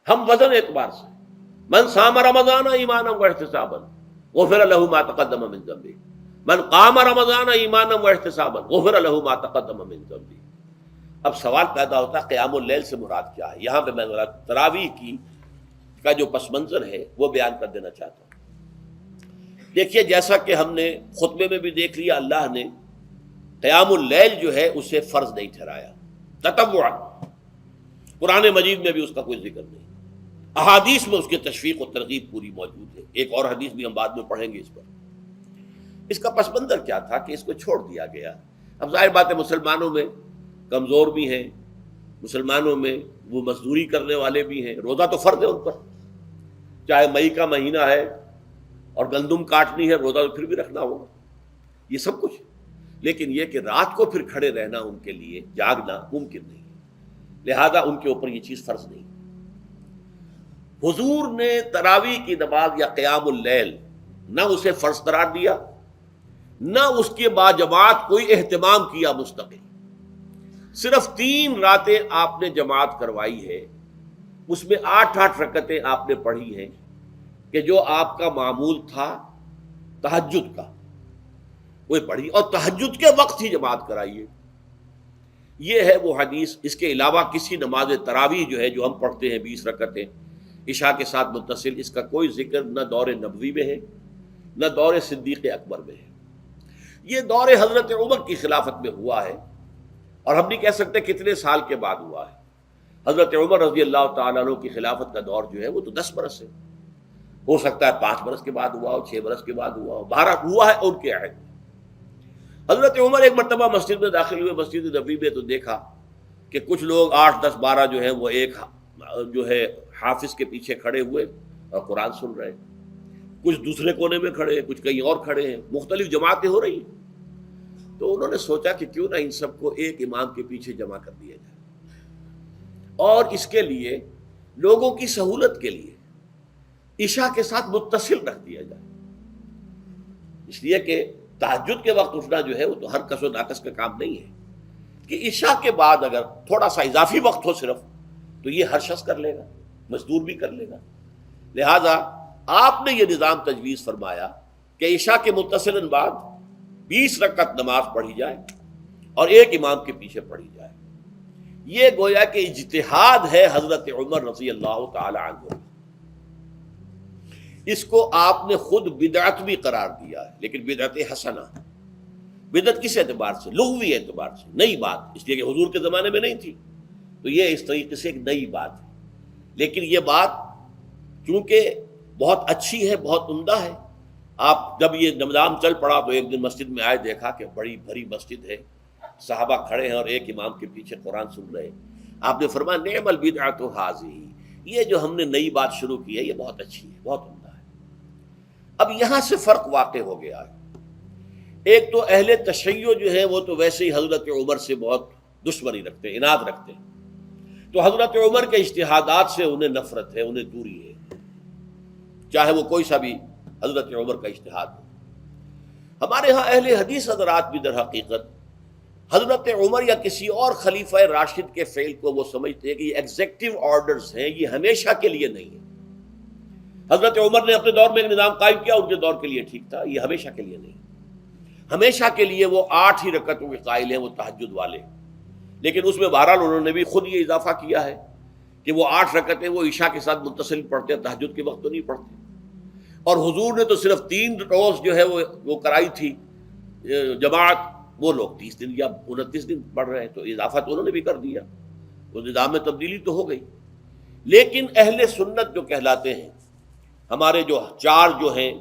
ہم وزن اعتبار سے من صام رمضان ایمانا واحتسابا غفر له ما تقدم من ذنبه، من قام رمضان ایمانا واحتسابا غفر له ما تقدم من ذنبه۔ اب سوال پیدا ہوتا ہے قیام اللیل سے مراد کیا ہے؟ یہاں پہ میں تراویح کی کا جو پس منظر ہے وہ بیان کر دینا چاہتا ہوں۔ دیکھیے جیسا کہ ہم نے خطبے میں بھی دیکھ لیا، اللہ نے قیام اللیل جو ہے اسے فرض نہیں ٹھہرایا تطوعا، قرآن مجید میں بھی اس کا کوئی ذکر نہیں، احادیث میں اس کی تشویق و ترغیب پوری موجود ہے، ایک اور حدیث بھی ہم بعد میں پڑھیں گے اس پر۔ اس کا پس منظر کیا تھا کہ اس کو چھوڑ دیا گیا۔ اب ظاہر بات ہے مسلمانوں میں کمزور بھی ہیں، مسلمانوں میں وہ مزدوری کرنے والے بھی ہیں، روزہ تو فرض ہے ان پر، چاہے مئی کا مہینہ ہے اور گندم کاٹنی ہے، روزہ تو پھر بھی رکھنا ہوگا، یہ سب کچھ، لیکن یہ کہ رات کو پھر کھڑے رہنا ان کے لیے جاگنا ممکن نہیں، لہذا ان کے اوپر یہ چیز فرض نہیں۔ حضور نے تراویح کی نماز یا قیام اللیل نہ اسے فرض قرار دیا، نہ اس کے بعد جماعت کوئی اہتمام کیا مستقل، صرف 3 راتیں آپ نے جماعت کروائی ہے، اس میں 8 رکعتیں آپ نے پڑھی ہیں کہ جو آپ کا معمول تھا تہجد کا وہ پڑھی، اور تہجد کے وقت ہی جماعت کرائی ہے۔ یہ ہے وہ حدیث۔ اس کے علاوہ کسی نماز تراویح جو ہے جو ہم پڑھتے ہیں 20 رکعتیں عشاء کے ساتھ متصل، اس کا کوئی ذکر نہ دور نبوی میں ہے نہ دور صدیق اکبر میں ہے۔ یہ دور حضرت عمر کی خلافت میں ہوا ہے، اور ہم نہیں کہہ سکتے کتنے سال کے بعد ہوا ہے۔ حضرت عمر رضی اللہ تعالیٰ عنہ کی خلافت کا دور جو ہے وہ تو 10 برس ہے، ہو سکتا ہے 5 برس کے بعد ہوا ہو، 6 برس کے بعد ہوا ہو، 12 ہوا ہے ان کے عہد میں۔ حضرت عمر ایک مرتبہ مسجد میں داخل ہوئے، مسجد نبوی میں، تو دیکھا کہ کچھ لوگ 8 10 12 جو ہیں وہ ایک جو ہے حافظ کے پیچھے کھڑے ہوئے اور قرآن سن رہے ہیں، کچھ دوسرے کونے میں کھڑے ہیں، کچھ کہیں اور کھڑے ہیں، مختلف جماعتیں ہو رہی ہیں۔ تو انہوں نے سوچا کہ کیوں نہ ان سب کو ایک امام کے پیچھے جمع کر دیا جائے، اور اس کے لیے لوگوں کی سہولت کے لیے عشاء کے ساتھ متصل رکھ دیا جائے، اس لیے کہ تہجد کے وقت اٹھنا جو ہے وہ تو ہر کس و ناقص کا کام نہیں ہے، کہ عشاء کے بعد اگر تھوڑا سا اضافی وقت ہو صرف، تو یہ ہر شخص کر لے گا، مزدور بھی کر لے گا۔ لہذا آپ نے یہ نظام تجویز فرمایا کہ عشاء کے متصلاً بعد 20 رکعت نماز پڑھی جائے اور ایک امام کے پیچھے پڑھی جائے۔ یہ گویا کہ اجتہاد ہے حضرت عمر رضی اللہ تعالی عنہ، اس کو آپ نے خود بدعت بھی قرار دیا ہے، لیکن بدعت حسنہ۔ بدعت کس اعتبار سے؟ لغوی اعتبار سے، نئی بات، اس لیے کہ حضور کے زمانے میں نہیں تھی، تو یہ اس طریقے سے ایک نئی بات ہے، لیکن یہ بات چونکہ بہت اچھی ہے، بہت عمدہ ہے۔ آپ جب یہ نظام چل پڑا تو ایک دن مسجد میں آئے، دیکھا کہ بڑی بھری مسجد ہے، صحابہ کھڑے ہیں اور ایک امام کے پیچھے قرآن سن رہے ہیں۔ آپ نے فرمایا نعم البدعۃ ھذہ، یہ جو ہم نے نئی بات شروع کی ہے یہ بہت اچھی ہے، بہت عمدہ ہے۔ اب یہاں سے فرق واقع ہو گیا ہے۔ ایک تو اہل تشیع جو ہے وہ تو ویسے ہی حضرت عمر سے بہت دشمنی رکھتے ہیں، عناد رکھتے ہیں، تو حضرت عمر کے اجتہادات سے انہیں نفرت ہے، انہیں دوری ہے، چاہے وہ کوئی سا بھی حضرت عمر کا اجتہاد ہو۔ ہمارے ہاں اہل حدیث حضرات بھی در حقیقت حضرت عمر یا کسی اور خلیفہ راشد کے فعل کو وہ سمجھتے ہیں کہ یہ ایگزیکٹو آرڈرز ہیں، یہ ہمیشہ کے لیے نہیں ہے۔ حضرت عمر نے اپنے دور میں ایک نظام قائم کیا، ان کے دور کے لیے ٹھیک تھا، یہ ہمیشہ کے لیے نہیں۔ ہمیشہ کے لیے وہ 8 ہی رکعتوں کے قائل ہیں، وہ تہجد والے، لیکن اس میں بہرحال انہوں نے بھی خود یہ اضافہ کیا ہے کہ وہ 8 رکعتیں وہ عشاء کے ساتھ متصل پڑھتے ہیں، تہجد کے وقت تو نہیں پڑھتے۔ اور حضور نے تو صرف 3 روز جو ہے وہ کرائی تھی جماعت، وہ لوگ 30 دن یا 29 دن پڑھ رہے ہیں، تو اضافہ تو انہوں نے بھی کر دیا، وہ نظام میں تبدیلی تو ہو گئی۔ لیکن اہل سنت جو کہلاتے ہیں، ہمارے جو 4 جو ہیں،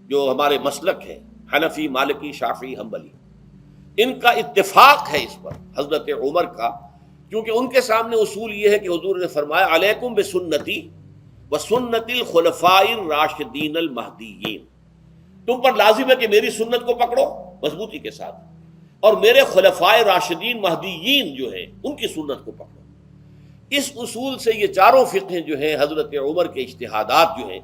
جو ہمارے مسلک ہیں، حنفی، مالکی، شافعی، حنبلی، ان کا اتفاق ہے اس پر حضرت عمر کا، کیونکہ ان کے سامنے اصول یہ ہے کہ حضور نے فرمایا علیکم بسنتی وسنت الخلفاء الراشدین المہدیین، تم پر لازم ہے کہ میری سنت کو پکڑو مضبوطی کے ساتھ، اور میرے خلفاء راشدین مہدیین جو ہیں ان کی سنت کو پکڑو۔ اس اصول سے یہ چاروں فقہیں جو ہیں حضرت عمر کے اجتہادات جو ہیں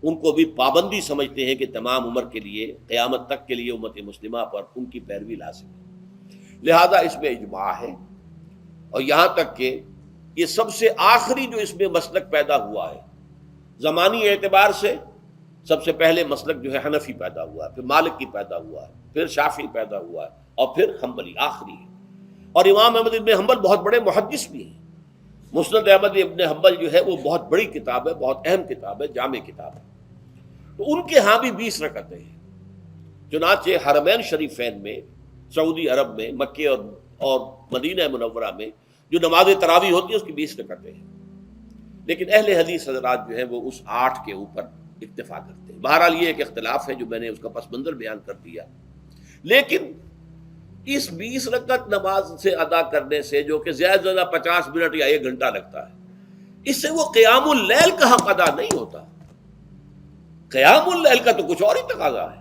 ان کو بھی پابندی سمجھتے ہیں کہ تمام عمر کے لیے قیامت تک کے لیے امت مسلمہ پر ان کی پیروی لازم ہے، لہذا اس میں اجماع ہے۔ اور یہاں تک کہ یہ سب سے آخری جو اس میں مسلک پیدا ہوا ہے زمانی اعتبار سے، سب سے پہلے مسلک جو ہے حنفی پیدا ہوا ہے، پھر مالک کی پیدا ہوا ہے، پھر شافعی پیدا ہوا ہے، اور پھر حنبلی آخری ہے۔ اور امام احمد ابن حنبل بہت بڑے محدث بھی ہیں۔ مسند احمد ابن حنبل جو ہے وہ بہت بڑی کتاب ہے، بہت اہم کتاب ہے، جامع کتاب ہے۔ تو ان کے ہاں بھی 20 رکعتیں ہیں۔ چنانچہ حرمین شریفین میں، سعودی عرب میں، مکے اور مدینہ منورہ میں جو نماز تراویح ہوتی ہے اس کی 20 رکعتیں ہیں، لیکن اہل حدیث حضرات جو ہیں وہ اس 8 کے اوپر اکتفا کرتے ہیں۔ بہرحال یہ ایک اختلاف ہے جو میں نے اس کا پس منظر بیان کر دیا، لیکن اس 20 رکعت نماز سے ادا کرنے سے، جو کہ زیادہ سے زیادہ 50 منٹ یا 1 گھنٹہ لگتا ہے، اس سے وہ قیام اللیل کا حق ادا نہیں ہوتا۔ قیام اللیل کا تو کچھ اور ہی تقاضا ہے۔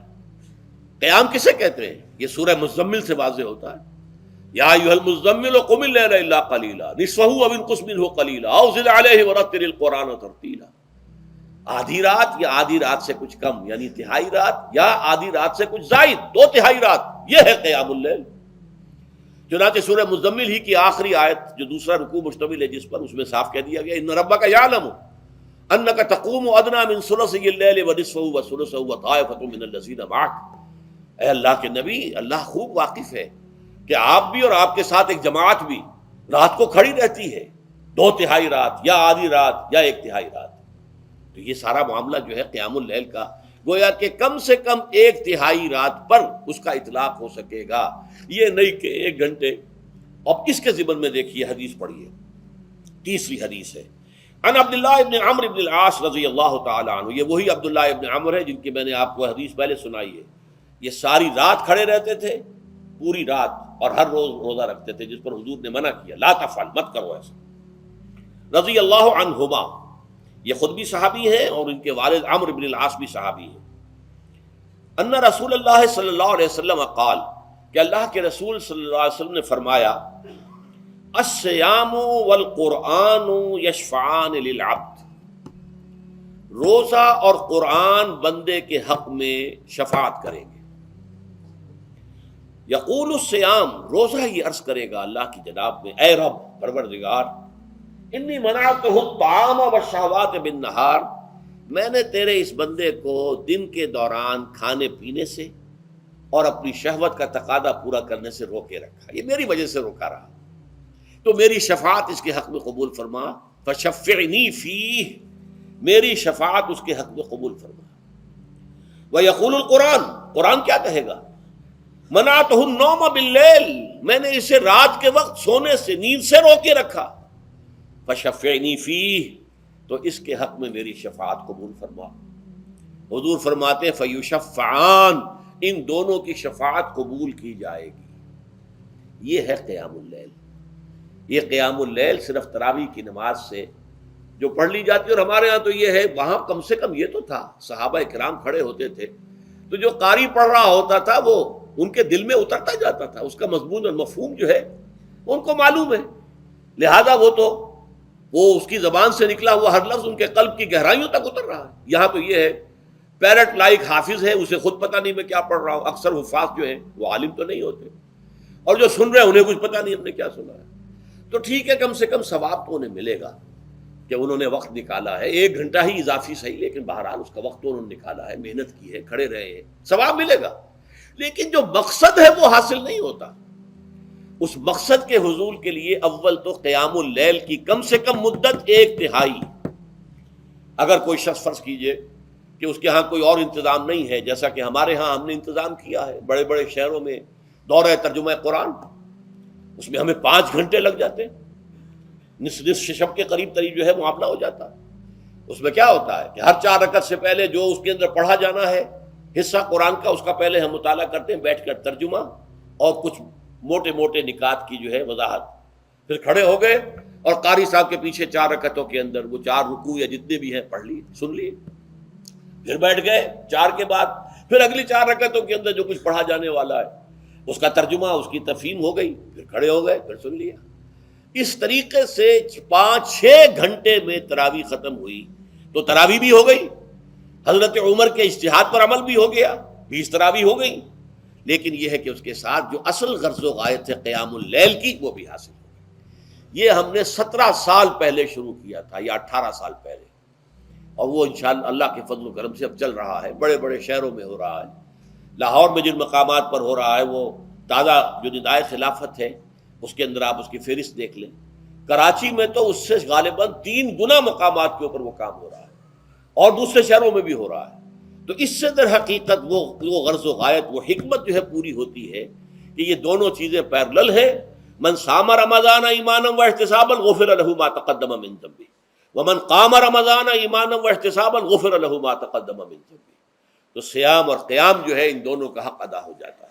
قیام کسے کہتے ہیں؟ یہ سورہ مزمل سے واضح ہوتا ہے۔ یا ایھا المزمل قم اللیل الا قلیلا نصفہ او انقص منہ قلیلا او زد علیہ ورتل القرآن ترتیلا۔ آدھی رات یا آدھی رات سے کچھ کم، یعنی تہائی رات، یا آدھی رات سے کچھ زائد، 2/3 رات، یہ ہے قیام اللیل۔ چنانچہ سورہ مزمل ہی کی آخری آیت جو دوسرا رکوع مشتمل ہے جس پر، اس میں صاف کہہ دیا گیا ان ربک یعلم انک تقوم ادنی من ثلثی اللیل ونصفہ وثلثہ وطائفۃ من الذین معک۔ اے اللہ کے نبی، اللہ خوب واقف ہے کہ آپ بھی اور آپ کے ساتھ ایک جماعت بھی رات کو کھڑی رہتی ہے، 2/3 رات یا آدھی رات یا 1/3 رات۔ تو یہ سارا معاملہ جو ہے قیام اللیل کا، گویا کہ کم سے کم 1/3 رات پر اس کا اطلاق ہو سکے گا، یہ نہیں کہ 1 گھنٹے۔ اب اس کے ضمن میں دیکھیے حدیث پڑھیے، تیسری حدیث ہے ان عبداللہ ابن عمرو ابن العاص رضی اللہ تعالی عنہ۔ یہ وہی عبداللہ ابن عمرو ہے جن کی میں نے آپ کو حدیث پہلے سنائی ہے۔ یہ ساری رات کھڑے رہتے تھے، پوری رات، اور ہر روز روزہ رکھتے تھے، جس پر حضور نے منع کیا، لا تفعل، مت کرو ایسا۔ رضی اللہ عنہما، یہ خود بھی صحابی ہیں اور ان کے والد عمرو بن العاص بھی صحابی ہیں۔ ان رسول اللہ صلی اللہ علیہ وسلم قال، کہ اللہ کے رسول صلی اللہ علیہ وسلم نے فرمایا، الصیام والقرآن یشفعان للعبد، روزہ اور قرآن بندے کے حق میں شفاعت کریں گے۔ یقول الصیام، روزہ یہ عرض کرے گا اللہ کی جناب میں، اے رب پروردگار، انی منعتہ الطعام والشہوات بالنہار، میں نے تیرے اس بندے کو دن کے دوران کھانے پینے سے اور اپنی شہوت کا تقاضا پورا کرنے سے روکے رکھا، یہ میری وجہ سے روکا رہا، تو میری شفاعت اس کے حق میں قبول فرما، فشفعنی فیہ، میری شفاعت اس کے حق میں قبول فرما۔ ویقول القرآن، قرآن کیا کہے گا؟ منعتہ النوم باللیل، میں نے اسے رات کے وقت سونے سے، نیند سے روکے رکھا، فشفعنی فیہ، تو اس کے حق میں میری شفاعت قبول فرما۔ حضور فرماتے ہیں فیشفعان، ان دونوں کی شفاعت قبول کی جائے گی۔ یہ ہے قیام اللیل۔ یہ قیام اللیل صرف تراویح کی نماز سے جو پڑھ لی جاتی ہے، اور ہمارے ہاں تو یہ ہے، وہاں کم سے کم یہ تو تھا، صحابہ کرام کھڑے ہوتے تھے تو جو قاری پڑھ رہا ہوتا تھا وہ ان کے دل میں اترتا جاتا تھا، اس کا مضمون اور مفہوم جو ہے ان کو معلوم ہے، لہذا وہ اس کی زبان سے نکلا ہوا ہر لفظ ان کے قلب کی گہرائیوں تک اتر رہا ہے۔ یہاں تو یہ ہے پیرٹ لائک حافظ ہے، اسے خود پتہ نہیں میں کیا پڑھ رہا ہوں، اکثر حفاظ جو ہیں وہ عالم تو نہیں ہوتے، اور جو سن رہے ہیں انہیں کچھ پتہ نہیں ہم نے کیا سنا ہے۔ تو ٹھیک ہے، کم سے کم ثواب تو انہیں ملے گا کہ انہوں نے وقت نکالا ہے، 1 گھنٹہ ہی اضافی صحیح، لیکن بہرحال اس کا وقت تو انہوں نے نکالا ہے، محنت کی ہے، کھڑے رہے ہیں، ثواب ملے گا۔ لیکن جو مقصد ہے وہ حاصل نہیں ہوتا۔ اس مقصد کے حصول کے لیے اول تو قیام اللیل کی کم سے کم مدت 1/3۔ اگر کوئی شخص فرض کیجئے کہ اس کے ہاں کوئی اور انتظام نہیں ہے، جیسا کہ ہمارے ہاں ہم نے انتظام کیا ہے، بڑے بڑے شہروں میں دورہ ترجمہ قرآن، اس میں ہمیں 5 گھنٹے لگ جاتے ہیں، نصف شب کے قریب جو ہے معاملہ ہو جاتا ہے۔ اس میں کیا ہوتا ہے کہ ہر 4 رکعت سے پہلے جو اس کے اندر پڑھا جانا ہے حصہ قرآن کا، اس کا پہلے ہم مطالعہ کرتے ہیں بیٹھ کر، ترجمہ اور کچھ موٹے موٹے نکات کی جو ہے وضاحت، پھر کھڑے ہو گئے اور قاری صاحب کے پیچھے 4 رکعتوں کے اندر وہ 4 رکوع یا جتنے بھی ہیں پڑھ لیے، سن لیے، پھر بیٹھ گئے 4 کے بعد پھر اگلی 4 رکعتوں کے اندر جو کچھ پڑھا جانے والا ہے اس کا ترجمہ، اس کی تفہیم ہو گئی، پھر کھڑے ہو گئے، پھر سن لیا۔ اس طریقے سے 5-6 گھنٹے میں تراویح ختم ہوئی، تو تراویح بھی ہو گئی، حضرت عمر کے اجتہاد پر عمل بھی ہو گیا، 20 تراویح ہو گئی، لیکن یہ ہے کہ اس کے ساتھ جو اصل غرض و غایت ہے قیام اللیل کی، وہ بھی حاصل ہو گئی۔ یہ ہم نے 17 سال پہلے شروع کیا تھا یا 18 سال پہلے، اور وہ انشاءاللہ اللہ کے فضل و کرم سے اب چل رہا ہے، بڑے بڑے شہروں میں ہو رہا ہے۔ لاہور میں جن مقامات پر ہو رہا ہے وہ تازہ جو ندائے خلافت ہے اس کے اندر آپ اس کی فہرست دیکھ لیں۔ کراچی میں تو اس سے غالباً 3 گنا مقامات کے اوپر وہ کام ہو رہا ہے، اور دوسرے شہروں میں بھی ہو رہا ہے۔ تو اس سے در حقیقت وہ غرض و غایت، وہ حکمت جو ہے پوری ہوتی ہے کہ یہ دونوں چیزیں پیرلل ہیں۔ من صام رمضان ایمانا واحتسابا غفر له ما تقدم من ذنبه ومن قام رمضان ایمانا واحتسابا غفر له ما تقدم من ذنبه۔ تو سیام اور قیام جو ہے ان دونوں کا حق ادا ہو جاتا ہے۔